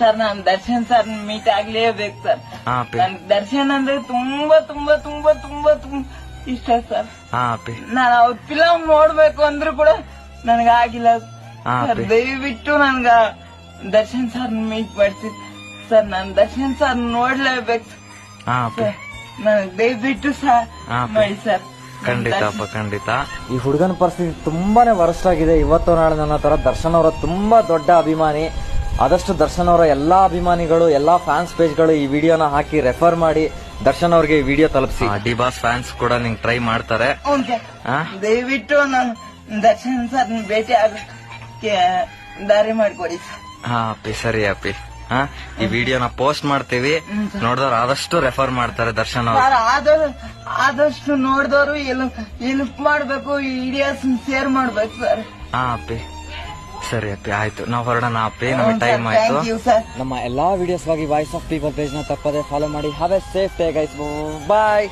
Sir ನಾನ್ Darshan sir meet ಆಗ್ಲೇಬೇಕು sir. ಹಾ ಅಪ್ಪಿ. ನನ್ ದರ್ಶನ್ ಅಂದ್ರೆ ತುಂಬಾ ತುಂಬಾ ತುಂಬಾ ತುಂಬಾ ತುಂಬಾ ಇಷ್ಟ ಸರ್. ಹಾ ಅಪ್ಪಿ. ನಾನು ಅವ್ರ ಫಿಲಂ ನೋಡ್ಬೇಕು ಅಂದ್ರೂ ಕೂಡ ನನಗಾಗಿಲ್ಲ ಹಾ ಸರ್. ಅಪ್ಪಿ. ದಯವಿಟ್ಟು ನನ್ಗ ದರ್ಶನ್ ಸರ್ ಮೀಟ್ ಮಾಡ್ಸಿ ಸರ್. ನಾನ್ ದರ್ಶನ್ ಸರ್ ನೋಡ್ಲೇಬೇಕು ಹಾ ಅಪ್ಪಿ. ಸರ್. ನನಗ್ ದಯವಿಟ್ಟು ಸರ್ ಹಾ ಅಪ್ಪಿ. ಮಾಡಿ ಸರ್. ಖಂಡಿತ ಅಪ್ಪ ಖಂಡಿತ. ಈ ಹುಡುಗನ ಪರಿಸ್ಥಿತಿ ತುಂಬಾನೇ ವರಸ್ಟ್ ಆಗಿದೆ. ಇವತ್ತು ನಾಳೆ ನನ್ನ ತರ ದರ್ಶನ್ ಅವರ ತುಂಬಾ ದೊಡ್ಡ ಅಭಿಮಾನಿ. ಆದಷ್ಟು ದರ್ಶನ್ ಅವರ ಎಲ್ಲಾ ಅಭಿಮಾನಿಗಳು, ಎಲ್ಲಾ ಫ್ಯಾನ್ಸ್ ಪೇಜ್ಗಳು ಈ ವಿಡಿಯೋನ ಹಾಕಿ ರೆಫರ್ ಮಾಡಿ ದರ್ಶನ್ ಅವ್ರಿಗೆ ಈ ವಿಡಿಯೋ ತಲುಪಿಸಿ. ಡಿ ಬಾಸ್ ಫ್ಯಾನ್ಸ್ ಕೂಡ ನಿಂಗ್ ಟ್ರೈ ಮಾಡ್ತಾರೆ. ಹ್ಞೂ ಸರ್. ಹಾ? ದಯವಿಟ್ಟು ನಾನು ದರ್ಶನ್ ಸರ್ ಭೇಟಿ ಆಗಕ್ಕೆ ದಾರಿ ಮಾಡಿಕೊಡಿ ಸರ್. ಹಾ ಅಪ್ಪಿ ಸರಿ ಅಪ್ಪಿ. ಹಾ ಈ ವಿಡಿಯೋನ ಪೋಸ್ಟ್ ಮಾಡ್ತೀವಿ, ನೋಡಿದವ್ರು ಆದಷ್ಟು ರೆಫರ್ ಮಾಡ್ತಾರೆ ದರ್ಶನ್ ಅವ್ರು. ಸರ್ ಆದಷ್ಟು ನೋಡಿದವರು ಎಲ್ಪ್ ಮಾಡ್ಬೇಕು, ಈ ವಿಡಿಯೋಸ್ ಶೇರ್ ಮಾಡ್ಬೇಕು ಸರ್. ಹಾ ಅಪ್ಪಿ ಸರಿ ಅಪ್ಪಿ ಆಯ್ತು. ನಾವ್ ಹೊರಡೋಣ ಅಪ್ಪಿ, ನಮಗೆ ಟೈಮ್ ಆಯ್ತು. Thank you sir. ನಮ್ಮ ಎಲ್ಲಾ ವಿಡಿಯೋಸ್ಗಾಗಿ ವಾಯ್ಸ್ ಆಫ್ ಪೀಪಲ್ ಪೇಜ್ ನ ತಪ್ಪದೆ ಫಾಲೋ ಮಾಡಿ. Have a safe day guys. Bye.